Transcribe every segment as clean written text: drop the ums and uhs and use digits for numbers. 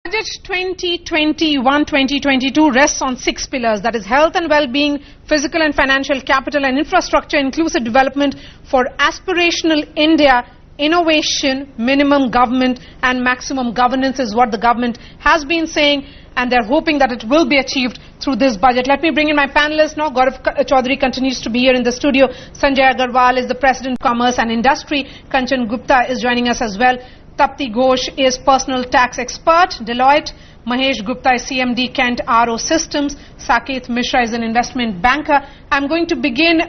Budget 2021-2022 rests on 6 pillars, that is health and well-being, physical and financial capital and infrastructure, inclusive development for aspirational India, innovation, minimum government and maximum governance is what the government has been saying, and they're hoping that it will be achieved through this budget. Let me bring in my panelists now. Gaurav Chaudhary continues to be here in the studio. Sanjay Agarwal is the President of Commerce and Industry. Kanchan Gupta is joining us as well. Tapti Ghosh is personal tax expert, Deloitte. Mahesh Gupta is CMD, Kent RO Systems. Saket Mishra is an investment banker. I'm going to begin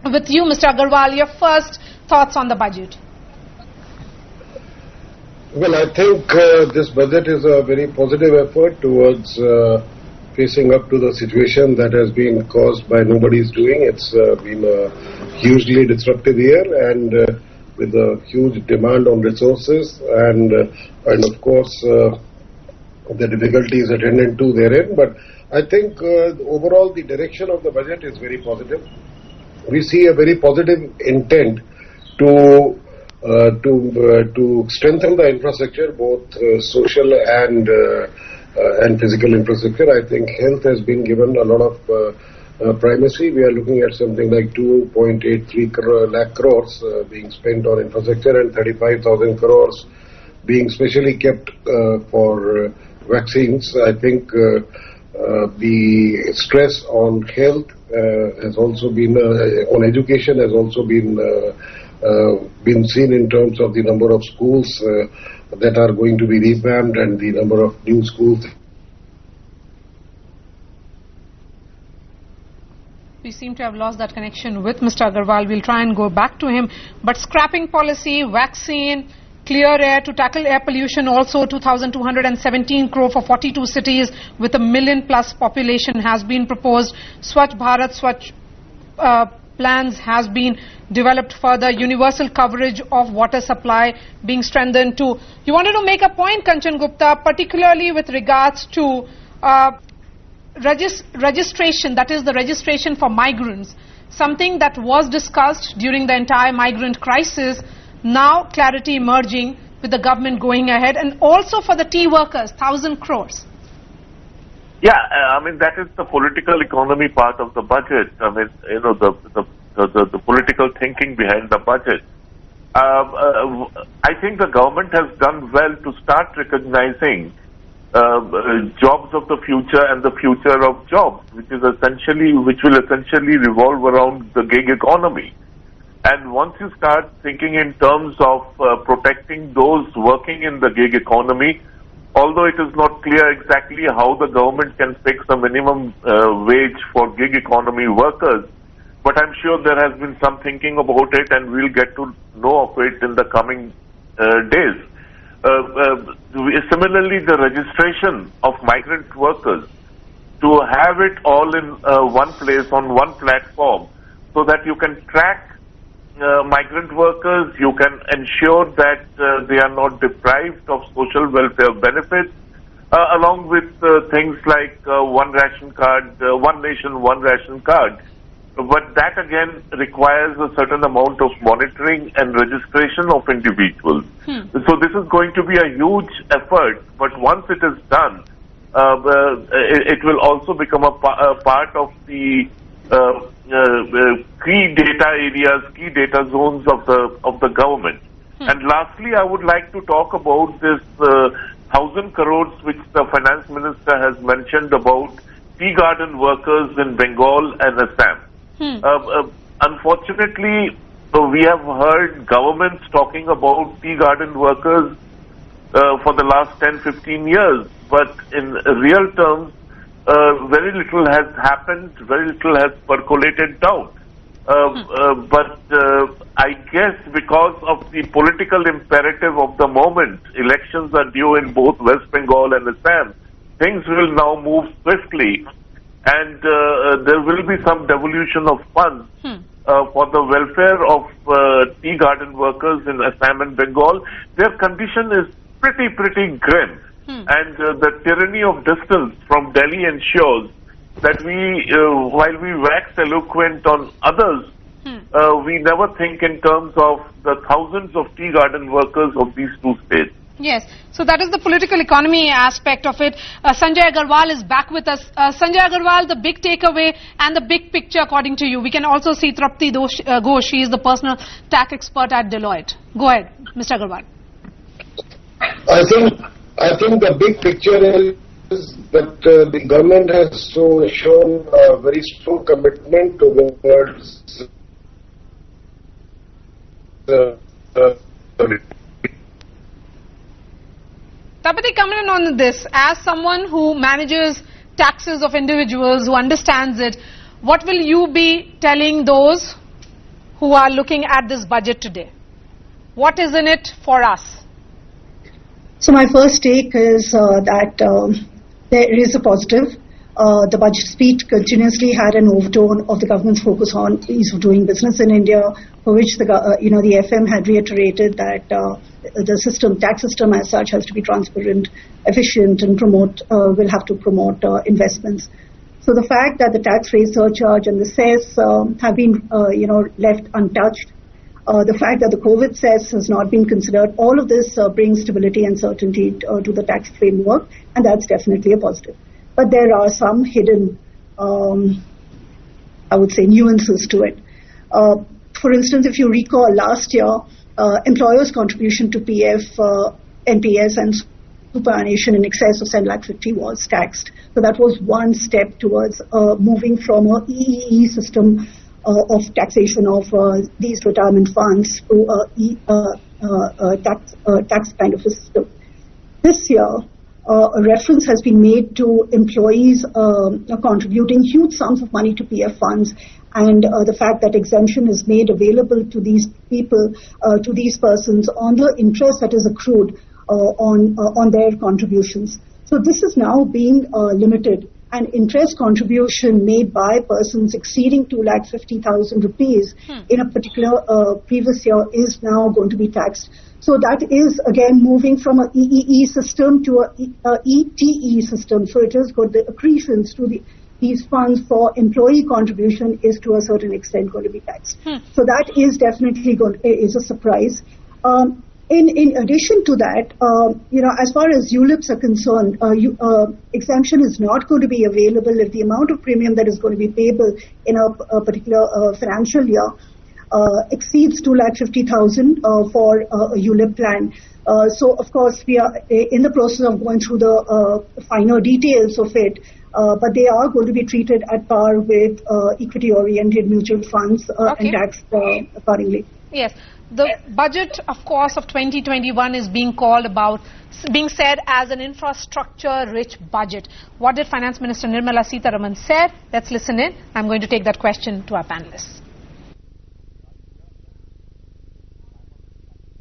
with you, Mr. Agarwal. Your first thoughts on the budget. Well, I think this budget is a very positive effort towards facing up to the situation that has been caused by nobody's doing. It's been a hugely disruptive year and with a huge demand on resources and of course the difficulties attendant to therein. But I think overall the direction of the budget is very positive. We see a very positive intent to strengthen the infrastructure, both social and physical infrastructure. I think health has been given a lot of primacy. We are looking at something like 2.83 lakh crores being spent on infrastructure and 35,000 crores being specially kept for vaccines. I think the stress on health has also been, on education has also been seen in terms of the number of schools that are going to be revamped and the number of new schools. We seem to have lost that connection with Mr. Agarwal. We'll try and go back to him. But scrapping policy, vaccine, clear air to tackle air pollution, also 2,217 crore for 42 cities with a million plus population has been proposed. Swachh Bharat, Swachh plans has been developed further. Universal coverage of water supply being strengthened too. You wanted to make a point, Kanchan Gupta, particularly with regards to registration, that is the registration for migrants, something that was discussed during the entire migrant crisis. Now clarity emerging with the government going ahead, and also for the tea workers, 1,000 crores. Yeah, I mean, that is the political economy part of the budget. I mean, you know, the political thinking behind the budget. I think the government has done well to start recognizing jobs of the future and the future of jobs, which will essentially revolve around the gig economy. And once you start thinking in terms of protecting those working in the gig economy, although it is not clear exactly how the government can fix a minimum wage for gig economy workers, but I'm sure there has been some thinking about it, and we'll get to know of it in the coming days. Similarly, the registration of migrant workers, to have it all in one place on one platform so that you can track migrant workers, you can ensure that they are not deprived of social welfare benefits, along with things like one ration card, one nation, one ration card. But that again requires a certain amount of monitoring and registration of individuals. So this is going to be a huge effort, but once it is done, it will also become a part of the key data areas, key data zones of the government. And lastly, I would like to talk about this 1,000 crores which the finance minister has mentioned about tea garden workers in Bengal and Assam. Unfortunately, we have heard governments talking about tea garden workers for the last 10-15 years, but in real terms, very little has happened, very little has percolated down. But I guess because of the political imperative of the moment, elections are due in both West Bengal and Assam, things will now move swiftly, and there will be some devolution of funds for the welfare of tea garden workers in Assam and Bengal. Their condition is pretty grim. And the tyranny of distance from Delhi ensures that while we wax eloquent on others, we never think in terms of the thousands of tea garden workers of these two states. Yes, so that is the political economy aspect of it. Sanjay Agarwal is back with us. Sanjay Agarwal, the big takeaway and the big picture according to you. We can also see Trapti Ghosh, she is the personal tax expert at Deloitte. Go ahead, Mr. Agarwal. I think the big picture is that the government has shown a very strong commitment towards Tapati, coming in on this, as someone who manages taxes of individuals, who understands it, what will you be telling those who are looking at this budget today? What is in it for us? So my first take is that there is a positive. The budget speech continuously had an overtone of the government's focus on ease of doing business in India, for which the FM had reiterated that the tax system as such has to be transparent, efficient, and will have to promote investments. So the fact that the tax rate surcharge and the cess have been left untouched, the fact that the COVID cess has not been considered, all of this brings stability and certainty to the tax framework, and that's definitely a positive. But there are some hidden, I would say, nuances to it. For instance, if you recall last year, employers' contribution to PF, NPS and superannuation in excess of 7,50,000 was taxed. So that was one step towards moving from a EEE system of taxation of these retirement funds to a tax kind of a system. This year, a reference has been made to employees contributing huge sums of money to PF funds, and the fact that exemption is made available to these people, to these persons, on the interest that is accrued on their contributions. So this is now being limited, and interest contribution made by persons exceeding 2,50,000 rupees in a particular previous year is now going to be taxed. So that is again moving from an EEE system to a ETE system. So it has got the accretions to these funds for employee contribution is to a certain extent going to be taxed. So that is definitely is a surprise. In addition to that, as far as ULIPs are concerned, exemption is not going to be available if the amount of premium that is going to be payable in a particular financial year exceeds 2,50,000 for a ULIP plan. So, of course, we are in the process of going through the finer details of it, but they are going to be treated at par with equity-oriented mutual funds and taxed accordingly. Yes. The budget, of course, of 2021 is being said as an infrastructure-rich budget. What did Finance Minister Nirmala Sitharaman say? Let's listen in. I'm going to take that question to our panelists.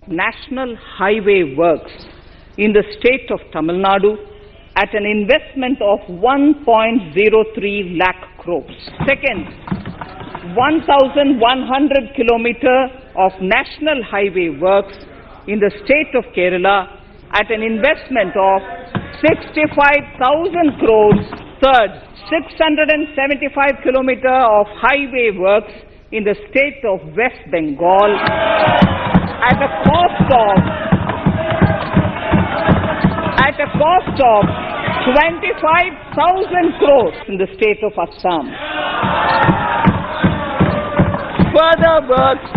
National highway works in the state of Tamil Nadu at an investment of 1.03 lakh crores. Second, 1,100 kilometers of national highway works in the state of Kerala at an investment of 65,000 crores. Third, 675 kilometers of highway works in the state of West Bengal at a cost of 25,000 crores in the state of Assam. Further works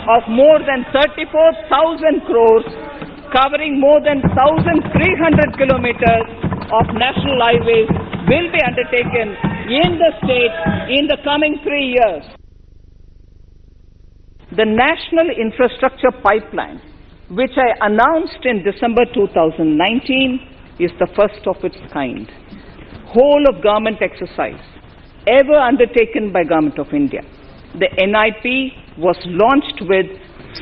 of more than 34,000 crores covering more than 1,300 kilometers of national highways will be undertaken in the state in the coming 3 years. The National Infrastructure Pipeline, which I announced in December 2019, is the first of its kind. Whole of government exercise ever undertaken by Government of India. The NIP was launched with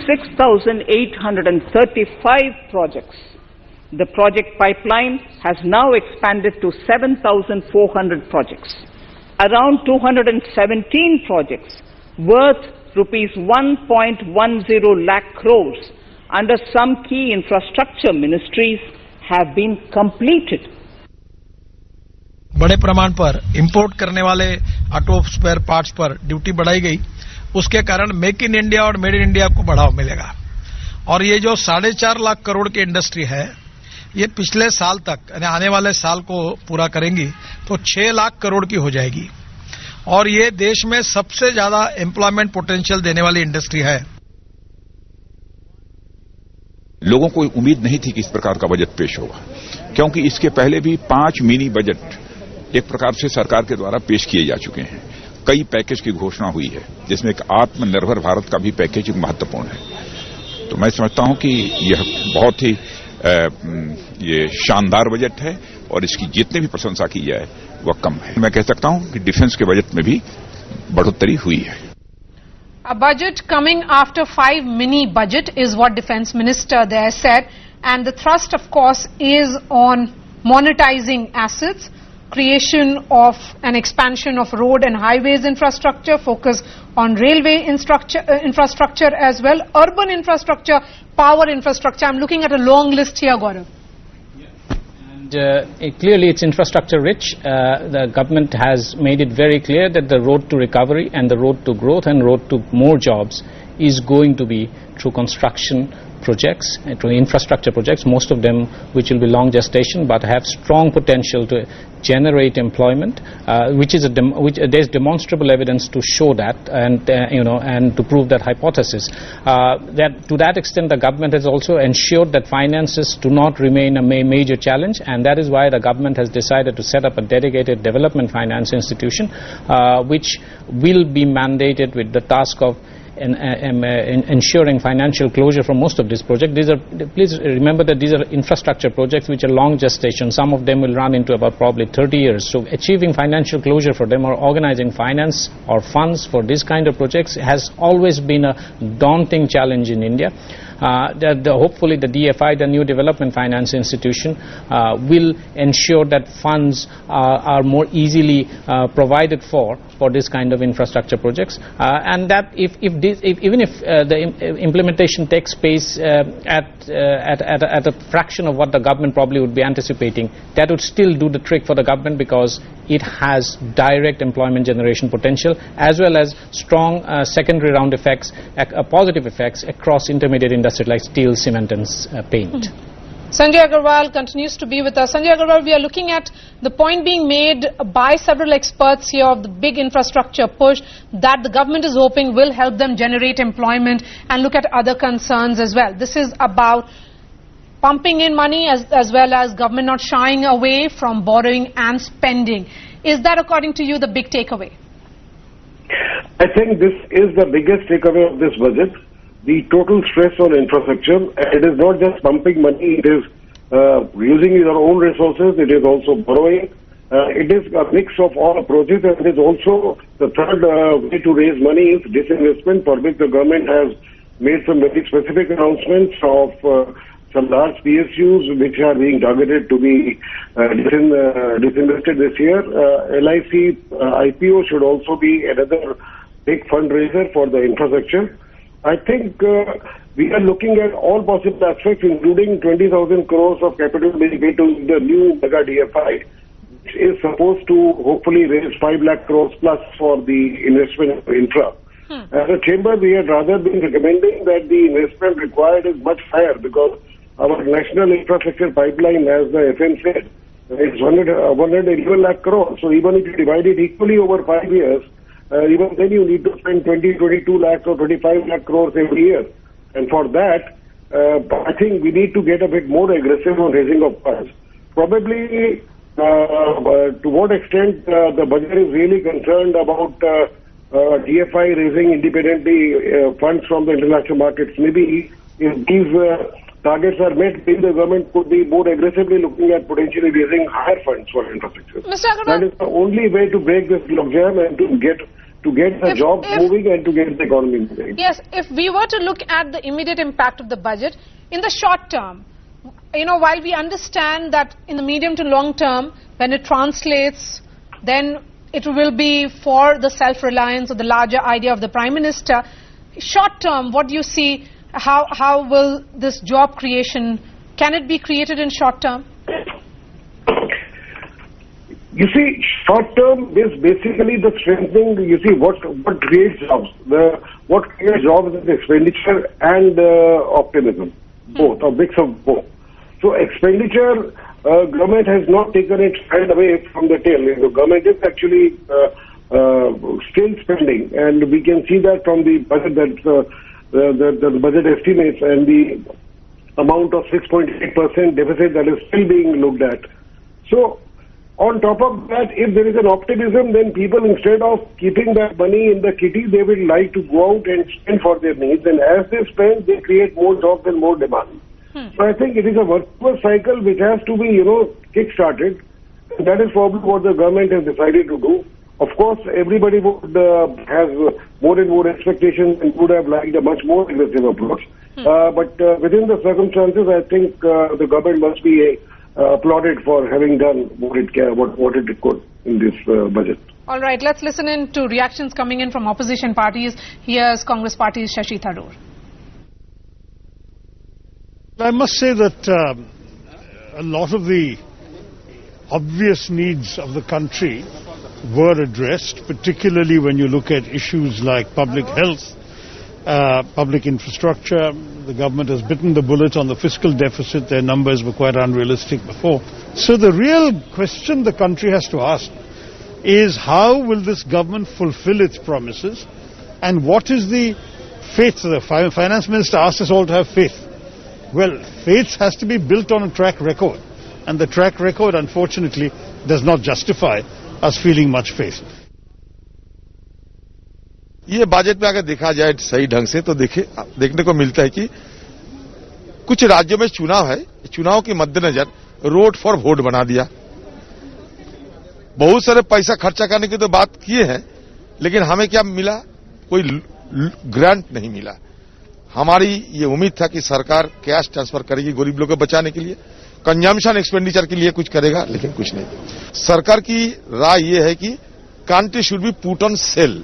6,835 projects. The project pipeline has now expanded to 7,400 projects. Around 217 projects worth rupees 1.10 lakh crores under some key infrastructure ministries have been completed. बड़े प्रमाण पर import करने वाले auto spare parts पर duty बढ़ाई गई, उसके कारण मेक इन इंडिया और मेड इन इंडिया को बढ़ावा मिलेगा। और ये जो 4.5 लाख करोड़ की इंडस्ट्री है, ये पिछले साल तक यानी आने वाले साल को पूरा करेंगी तो 6 लाख करोड़ की हो जाएगी और ये देश में सबसे ज्यादा एम्प्लॉयमेंट पोटेंशियल देने वाली इंडस्ट्री है। लोगों को उम्मीद नहीं थी कि इस प्रकार का बजट पेश होगा, क्योंकि इसके पहले भी 5 मिनी बजट एक प्रकार से सरकार के द्वारा पेश किए जा चुके हैं। कई पैकेज की घोषणा हुई है, जिसमें एक आत्मनिर्भर भारत का भी पैकेज महत्वपूर्ण है। तो मैं समझता हूं कि यह बहुत ही ये शानदार बजट है और इसकी जितनी भी प्रशंसा की जाए वह कम है। मैं कह सकता हूं कि डिफेंस के बजट में भी बढ़ोतरी हुई है। A budget coming after 5 mini budget is what Defence Minister there said, and the thrust of course is on monetizing assets, creation of an expansion of road and highways infrastructure, focus on railway infrastructure as well, urban infrastructure, power infrastructure. I'm looking at a long list here, Gaurav. Clearly it's infrastructure rich. The government has made it very clear that the road to recovery and the road to growth and road to more jobs is going to be through construction projects, through infrastructure projects, most of them which will be long gestation but have strong potential to generate employment, which there's demonstrable evidence to show that, and and to prove that hypothesis. That to that extent, the government has also ensured that finances do not remain a major challenge, and that is why the government has decided to set up a dedicated development finance institution, which will be mandated with the task of ensuring financial closure for most of this project. Please remember that these are infrastructure projects which are long gestation. Some of them will run into about probably 30 years. So achieving financial closure for them or organizing finance or funds for this kind of projects has always been a daunting challenge in India. Hopefully the DFI, the New Development Finance Institution, will ensure that funds are more easily provided for this kind of infrastructure projects, and that even if the implementation takes place at a fraction of what the government probably would be anticipating, that would still do the trick for the government, because it has direct employment generation potential as well as strong secondary round effects, positive effects across intermediate industries like steel, cement and paint. Sanjay Agarwal continues to be with us. Sanjay Agarwal, we are looking at the point being made by several experts here of the big infrastructure push that the government is hoping will help them generate employment, and look at other concerns as well. This is about pumping in money as well as government not shying away from borrowing and spending. Is that, according to you, the big takeaway? I think this is the biggest takeaway of this budget. The total stress on infrastructure. It is not just pumping money, it is using your own resources, it is also borrowing. It is a mix of all approaches, and it is also the third way to raise money is disinvestment, for which the government has made some very specific announcements of some large PSUs which are being targeted to be disinvested this year. LIC IPO should also be another big fundraiser for the infrastructure. I think we are looking at all possible aspects, including 20,000 crores of capital being paid to the new mega DFI, which is supposed to hopefully raise 5 lakh crores plus for the investment in infra. As a chamber, we had rather been recommending that the investment required is much higher, because our national infrastructure pipeline, as the FM said, is 111 lakh crores. So even if you divide it equally over 5 years, even then you need to spend 20, 22 lakhs or 25 lakh crores every year. And for that, I think we need to get a bit more aggressive on raising of funds. Probably, to what extent the budget is really concerned about DFI raising independently funds from the international markets. Maybe if these targets are met, then the government could be more aggressively looking at potentially raising higher funds for infrastructure. Mr. Agarwal, that is the only way to break this logjam and to get the jobs moving and to get the economy moving. Yes, if we were to look at the immediate impact of the budget, in the short term, while we understand that in the medium to long term, when it translates, then it will be for the self-reliance or the larger idea of the Prime Minister. Short term, what do you see? How will this job creation, can it be created in short term? You see, short term is basically the strengthening. You see, what creates jobs? What creates jobs is expenditure and optimism, both, a mix of both. So expenditure, government has not taken its hand away from the tail. The government is actually still spending, and we can see that from the budget that the budget estimates and the amount of 6.8% deficit that is still being looked at. So on top of that, if there is an optimism, then people, instead of keeping that money in the kitty, they will like to go out and spend for their needs. And as they spend, they create more jobs and more demand. So I think it is a virtuous cycle which has to be, kick-started. And that is probably what the government has decided to do. Of course, everybody would have more and more expectations and would have liked a much more aggressive approach. But within the circumstances, I think the government must be applauded for having done what it could in this budget. All right, let's listen in to reactions coming in from opposition parties. Here's Congress Party's Shashi Tharoor. I must say that a lot of the obvious needs of the country were addressed, particularly when you look at issues like public health, public infrastructure. The government has bitten the bullet on the fiscal deficit. Their numbers were quite unrealistic before. So the real question the country has to ask is, how will this government fulfill its promises, and what is the faith? The finance minister asked us all to have faith. Well, faith has to be built on a track record, and the track record, unfortunately, does not justify us feeling much faith. ये budget में अगर देखा जाए सही ढंग से तो देखने को मिलता है कि कुछ राज्यों में चुनाव है, चुनाव के मद्देनजर रोड फॉर वोट बना दिया। बहुत सारे पैसा खर्चा करने की तो बात किए हैं, लेकिन हमें क्या मिला? कोई ग्रांट नहीं मिला। हमारी ये उम्मीद था कि सरकार कैश ट्रांसफर करेगी गरीब लोगों को बचाने के लिए, कंजम्पशन एक्सपेंडिचर के लिए कुछ करेगा, लेकिन कुछ नहीं। सरकार की राय ये है कि country should be put on sale,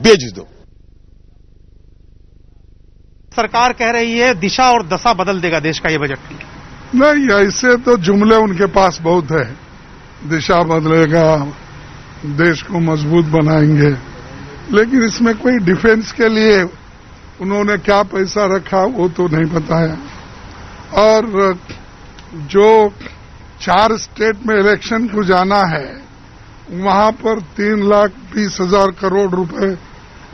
बेच दो। सरकार कह रही है दिशा और दशा बदल देगा देश का ये बजट। नहीं, ऐसे तो जुमले उनके पास बहुत है। दिशा बदलेगा, देश को मजबूत बनाएंगे, लेकिन इसमें कोई डिफेंस के लिए उन्होंने क्या पैसा रखा वो तो नहीं पता है। और जो 4 स्टेट में इलेक्शन को जाना है, वहां पर 3,20,000 करोड़ रुपए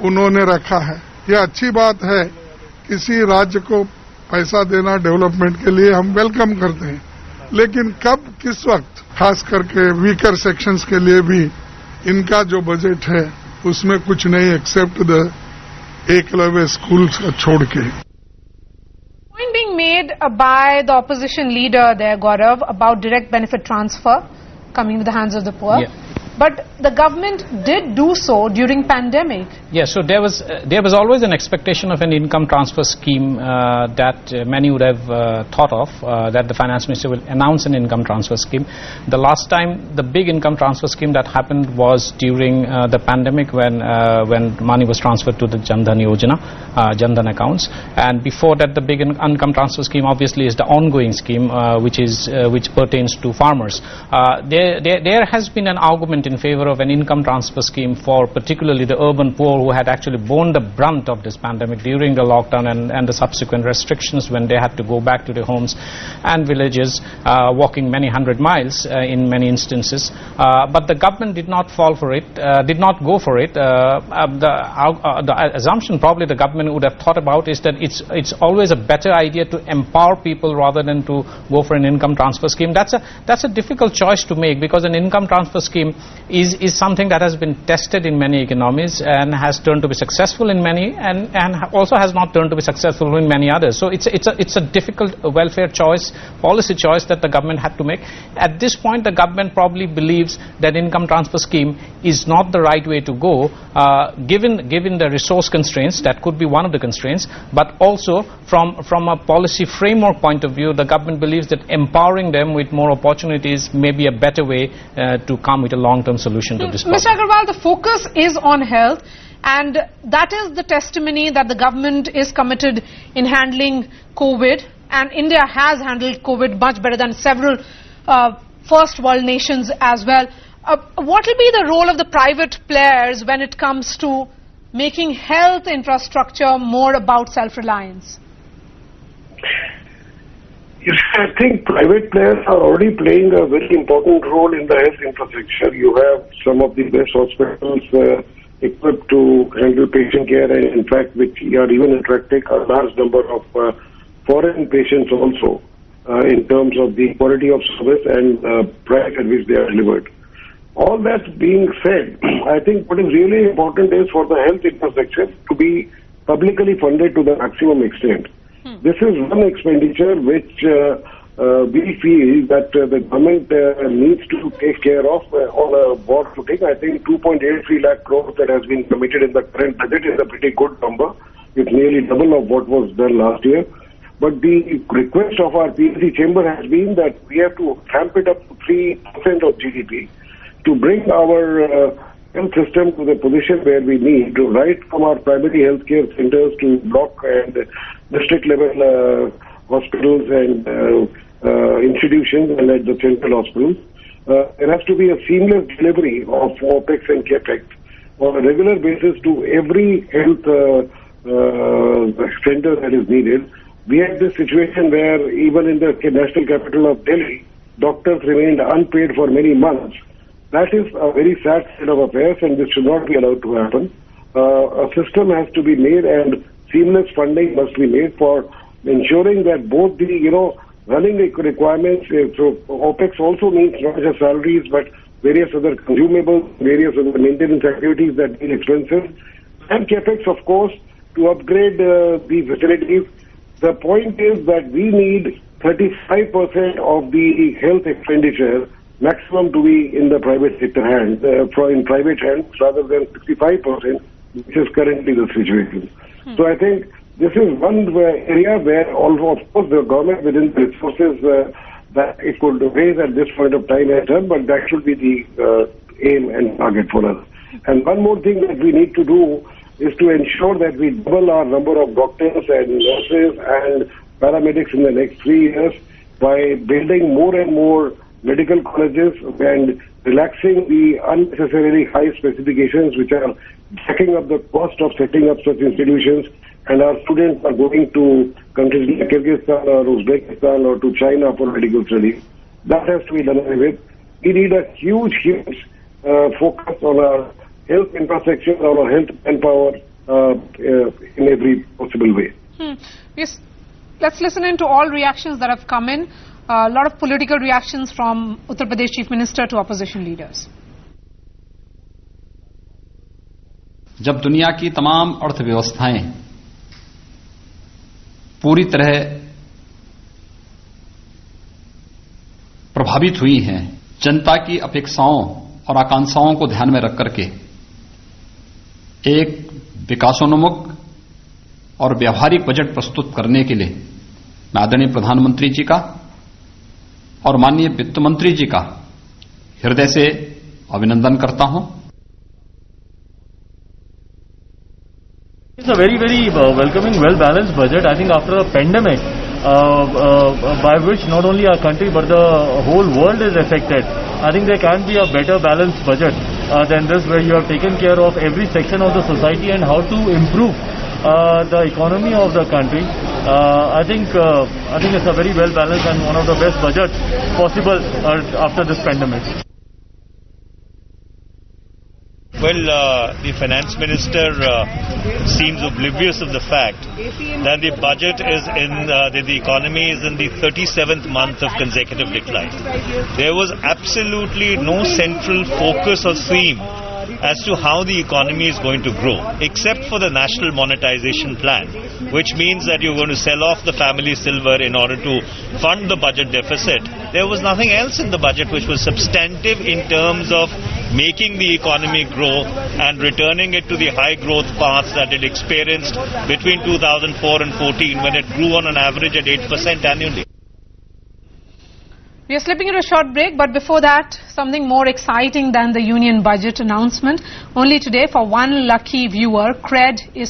उन्होंने रखा है। ये अच्छी बात है, किसी राज्य को पैसा देना डेवलपमेंट के लिए हम वेलकम करते हैं, लेकिन कब किस वक्त, खास करके वीकर सेक्शंस के लिए भी इनका जो बजट है उसमें कुछ नहीं एक्सेप्ट द एकलव्य स्कूल्स का छोड़ के। Point being made by the opposition leader there, Gaurav, about direct benefit transfer coming to the hands of the poor. Yeah. But the government did do so during pandemic. Yes, so there was always an expectation of an income transfer scheme that many would have thought of, that the finance minister will announce an income transfer scheme. The last time the big income transfer scheme that happened was during the pandemic, when money was transferred to the Jan Dhan Yojana, Jan Dhan accounts. And before that, the big income transfer scheme obviously is the ongoing scheme, which pertains to farmers. There has been an argument in favor of an income transfer scheme for particularly the urban poor who had actually borne the brunt of this pandemic during the lockdown and the subsequent restrictions, when they had to go back to their homes and villages, walking many hundred miles in many instances. But the government did not fall for it, did not go for it. The assumption probably the government would have thought about is that it's always a better idea to empower people rather than to go for an income transfer scheme. That's a difficult choice to make, because an income transfer scheme is something that has been tested in many economies and has turned to be successful in many, and also has not turned to be successful in many others. So it's a difficult welfare choice, policy choice that the government had to make. At this point, the government probably believes that income transfer scheme is not the right way to go, given the resource constraints. That could be one of the constraints, but also from a policy framework point of view, the government believes that empowering them with more opportunities may be a better way to come with a long-term solution to this problem. Mr. Agarwal, the focus is on health, and that is the testimony that the government is committed in handling COVID, and India has handled COVID much better than several first world nations as well. What will be the role of the private players when it comes to making health infrastructure more about self-reliance? I think private players are already playing a very important role in the health infrastructure. You have some of the best hospitals equipped to handle patient care, and in fact, which are even attracting a large number of foreign patients also in terms of the quality of service and price at which they are delivered. All that being said, I think what is really important is for the health infrastructure to be publicly funded to the maximum extent. This is one expenditure which we feel that the government needs to take care of on a broad footing. I think 2.83 lakh crores that has been committed in the current budget is a pretty good number. It's nearly double of what was done last year. But the request of our PLC chamber has been that we have to ramp it up to 3% of GDP to bring our health system to the position where we need to, right from our primary healthcare centers to block and district level hospitals and institutions and at the central hospitals. There has to be a seamless delivery of OPEX and CAPEX on a regular basis to every health center that is needed. We had this situation where even in the national capital of Delhi, doctors remained unpaid for many months. That is a very sad state of affairs, and this should not be allowed to happen. A system has to be made, and seamless funding must be made for ensuring that both the, running requirements, so OPEX also means not just salaries, but various other consumables, various other maintenance activities that need expenses, and CAPEX, of course, to upgrade the facilities. The point is that we need 35% of the health expenditure maximum to be in the private sector hands, in private hands, rather than 65%, which is currently the situation. So I think this is one area where, of course, the government within the resources that it could raise at this point of time has done, but that should be the aim and target for us. And one more thing that we need to do is to ensure that we double our number of doctors and nurses and paramedics in the next 3 years by building more and more medical colleges and relaxing the unnecessarily high specifications which are jacking up the cost of setting up such institutions, and our students are going to countries like Kyrgyzstan or Uzbekistan or to China for medical studies. That has to be done away with. We need a huge focus on our health infrastructure, on our health manpower in every possible way. Yes. Let's listen in to all reactions that have come in. A lot of political reactions from Uttar Pradesh Chief Minister to opposition leaders. जब दुनिया की तमाम अर्थव्यवस्थाएं पूरी तरह प्रभावित हुई हैं, जनता की अपेक्षाओं और आकांक्षाओं को ध्यान में रख करके एक विकासोन्मुख और व्यावहारिक बजट प्रस्तुत करने के लिए मैं आदरणीय प्रधानमंत्री जी का और माननीय वित्त मंत्री जी का हृदय से अभिनंदन करता हूं। It's a very welcoming, well-balanced budget. I think after a pandemic, by which not only our country but the whole world is affected, I think there can be a better balanced budget than this, where you have taken care of every section of the society and how to improve the economy of the country. I think it's a very well-balanced and one of the best budgets possible after this pandemic. Well, the finance minister seems oblivious of the fact that the budget is the economy is in the 37th month of consecutive decline. There was absolutely no central focus or theme as to how the economy is going to grow, except for the national monetization plan, which means that you're going to sell off the family silver in order to fund the budget deficit. There was nothing else in the budget which was substantive in terms of making the economy grow and returning it to the high growth path that it experienced between 2004 and 14, when it grew on an average at 8% annually. We are slipping into a short break, but before that, something more exciting than the union budget announcement. Only today, for one lucky viewer, CRED is